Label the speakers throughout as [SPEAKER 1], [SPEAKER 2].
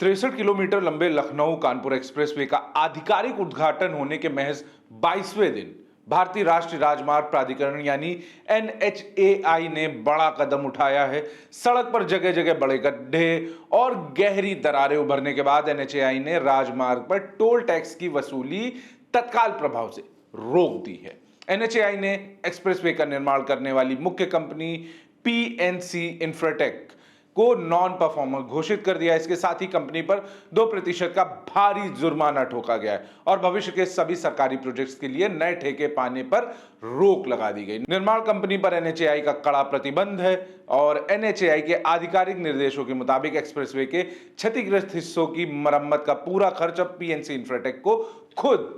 [SPEAKER 1] 63 kilometre लंबे Lucknow Kanpur expressway का आधिकारिक उद्घाटन होने के महज 22वें दिन भारतीय राष्ट्रीय राजमार्ग प्राधिकरण यानी एनएचएआई ने बड़ा कदम उठाया है। सड़क पर जगह जगह बड़े गड्ढे और गहरी दरारें उभरने के बाद एनएचएआई ने राजमार्ग पर टोल टैक्स की वसूली तत्काल प्रभाव से रोक दी है। एनएचएआई ने एक्सप्रेसवे का निर्माण करने वाली मुख्य कंपनी पीएनसी इंफ्राटेक को नॉन परफॉर्मर घोषित कर दिया। इसके साथ ही कंपनी पर 2% का भारी जुर्माना ठोका गया है और भविष्य के सभी सरकारी प्रोजेक्ट्स के लिए नए ठेके पाने पर रोक लगा दी गई। निर्माण कंपनी पर एनएचएआई का कड़ा प्रतिबंध है और एनएचएआई के आधिकारिक निर्देशों के मुताबिक एक्सप्रेसवे के क्षतिग्रस्त हिस्सों की मरम्मत का पूरा खर्च अब पीएनसी इंफ्राटेक को खुद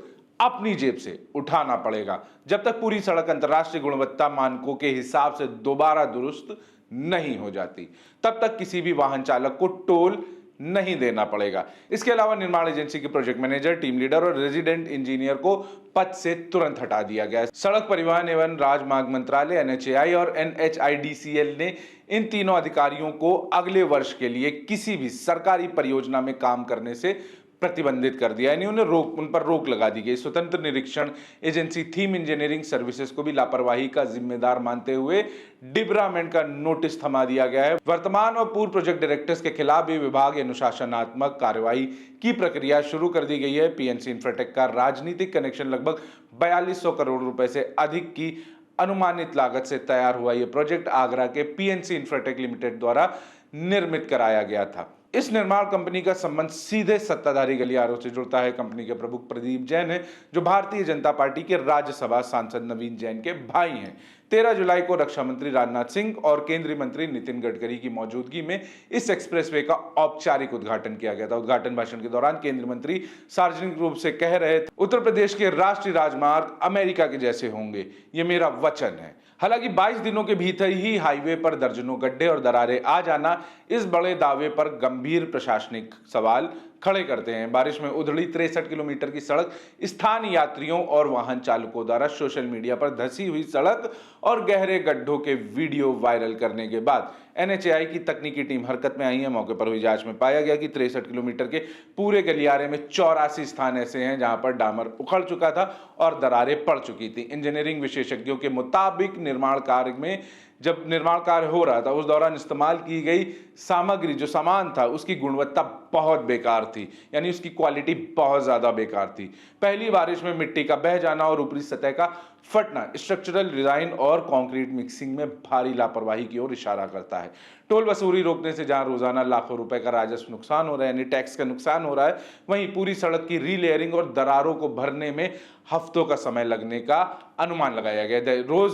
[SPEAKER 1] अपनी जेब से उठाना पड़ेगा, जब तक पूरी सड़क अंतर्राष्ट्रीय गुणवत्ता मानकों के हिसाब से दोबारा दुरुस्त नहीं हो जाती। तब तक किसी भी वाहन चालक को टोल नहीं देना पड़ेगा। इसके अलावा निर्माण एजेंसी के प्रोजेक्ट मैनेजर, टीम लीडर और रेजिडेंट इंजीनियर को पद से तुरंत हटा दिया गया है। सड़क परिवहन एवं राजमार्ग मंत्रालय, एनएचएआई और एनएचआईडीसीएल ने इन तीनों अधिकारियों को अगले वर्ष के लिए किसी भी सरकारी परियोजना में काम करने से प्रतिबंधित कर दिया, यानी उन पर रोक लगा दी गई। स्वतंत्र निरीक्षण एजेंसी थीम इंजीनियरिंग सर्विसेज को भी लापरवाही का जिम्मेदार मानते हुए डिबरामेंट का नोटिस थमा दिया गया है। वर्तमान और पूर्व प्रोजेक्ट डायरेक्टर्स के खिलाफ भी विभाग अनुशासनात्मक कार्रवाई की प्रक्रिया शुरू कर दी गई है। पीएनसी इंफ्राटेक का राजनीतिक कनेक्शन लगभग 4200 करोड़ रुपए से अधिक की अनुमानित लागत से तैयार हुआ यह प्रोजेक्ट आगरा के पीएनसी इंफ्राटेक लिमिटेड द्वारा निर्मित कराया गया था। इस निर्माण कंपनी का संबंध सीधे सत्ताधारी गलियारों से जुड़ता है। कंपनी के प्रमुख प्रदीप जैन हैं, जो भारतीय जनता पार्टी के राज्यसभा सांसद नवीन जैन के भाई हैं। 13 जुलाई को रक्षा मंत्री राजनाथ सिंह और केंद्रीय मंत्री नितिन गडकरी की मौजूदगी में इस एक्सप्रेसवे का औपचारिक उद्घाटन किया गया था। उद्घाटन भाषण के दौरान केंद्रीय मंत्री सार्वजनिक रूप से कह रहे थे, उत्तर प्रदेश के राष्ट्रीय राजमार्ग अमेरिका के जैसे होंगे, ये मेरा वचन है। हालांकि 22 दिनों के भीतर ही हाईवे पर दर्जनों गड्ढे और दरारें आ जाना इस बड़े दावे पर गंभीर प्रशासनिक सवाल खड़े करते हैं। बारिश में उधड़ी 63 किलोमीटर की सड़क स्थानीय यात्रियों और वाहन चालकों द्वारा सोशल मीडिया पर धंसी हुई सड़क और गहरे गड्ढों के वीडियो वायरल करने के बाद एनएचएआई की तकनीकी टीम हरकत में आई है। मौके पर हुई जांच में पाया गया कि 63 किलोमीटर के पूरे गलियारे में 84 स्थान ऐसे हैं जहां पर डामर उखड़ चुका था और दरारें पड़ चुकी थी। इंजीनियरिंग विशेषज्ञों के मुताबिक निर्माण कार्य में जब निर्माण कार्य हो रहा था उस दौरान इस्तेमाल की गई सामग्री, जो सामान था, उसकी गुणवत्ता बहुत बेकार थी, यानी उसकी क्वालिटी बहुत ज्यादा बेकार थी। पहली बारिश में मिट्टी का बह जाना और ऊपरी सतह का फटना स्ट्रक्चरल डिजाइन और कंक्रीट मिक्सिंग में भारी लापरवाही की ओर इशारा करता है। टोल वसूली रोकने से जहां रोजाना लाखों रुपए का राजस्व नुकसान हो रहा है, यानी टैक्स का नुकसान हो रहा है, वहीं पूरी सड़क की रीलेयरिंग और दरारों को भरने में हफ्तों का समय लगने का अनुमान लगाया गया है। रोज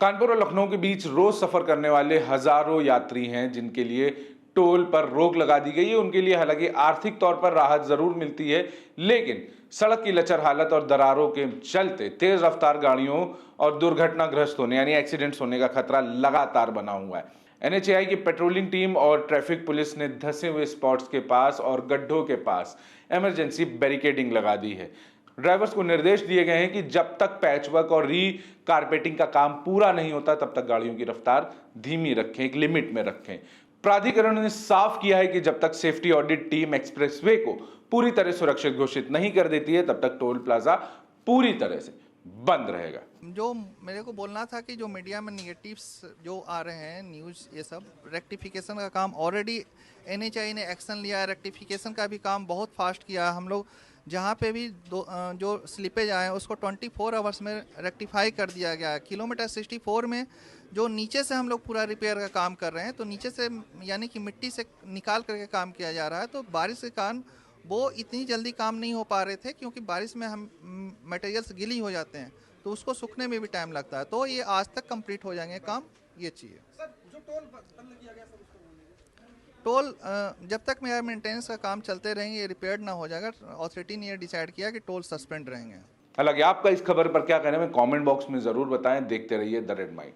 [SPEAKER 1] कानपुर और लखनऊ के बीच रोज सफर करने वाले हजारों यात्री हैं जिनके लिए टोल पर रोक लगा दी गई है। उनके लिए हालांकि आर्थिक तौर पर राहत जरूर मिलती है, लेकिन सड़क की लचर हालत और दरारों के चलते तेज रफ्तार गाड़ियों और दुर्घटनाग्रस्त होने यानी एक्सीडेंट्स होने का खतरा लगातार बना हुआ है। एनएचएआई की पेट्रोलिंग टीम और ट्रैफिक पुलिस ने धंसे हुए स्पॉट्स के पास और गड्ढों के पास इमरजेंसी बैरिकेडिंग लगा दी है। ड्राइवर्स को निर्देश दिए गए हैं कि जब तक पैचवर्क और री कारपेटिंग का काम पूरा नहीं होता तब तक गाड़ियों की रफ्तार धीमी रखें, एक लिमिट में रखें। प्राधिकरण ने साफ किया है कि जब तक सेफ्टी ऑडिट टीम एक्सप्रेसवे को पूरी तरह सुरक्षित घोषित नहीं कर देती है तब तक टोल प्लाजा पूरी तरह से बंद रहेगा।
[SPEAKER 2] जो मेरे को बोलना था कि जो मीडिया में निगेटिव्स जो आ रहे हैं न्यूज़, ये सब रेक्टिफिकेशन का काम ऑलरेडी एनएचआई ने एक्शन लिया है। रेक्टिफिकेशन का भी काम बहुत फास्ट किया है। हम लोग जहाँ पे भी जो स्लिपेज आए हैं उसको 24 आवर्स में रेक्टिफाई कर दिया गया है। किलोमीटर 64 में जो नीचे से हम लोग पूरा रिपेयर का काम कर रहे हैं, तो नीचे से यानी कि मिट्टी से निकाल करके काम किया जा रहा है। तो बारिश के कारण वो इतनी जल्दी काम नहीं हो पा रहे थे, क्योंकि बारिश में हम मटेरियल्स गीली हो जाते हैं तो उसको सूखने में भी टाइम लगता है। तो ये आज तक कंप्लीट हो जाएंगे काम, ये चाहिए। टोल जब तक मेरा मेंटेनेंस का काम चलते रहेंगे, ये रिपेयर ना हो जाएगा। अथॉरिटी ने ये डिसाइड किया कि टोल सस्पेंड रहेंगे।
[SPEAKER 1] हालांकि आपका इस खबर पर क्या कहना है, कमेंट बॉक्स में जरूर बताएं। देखते रहिए द रेड माइक।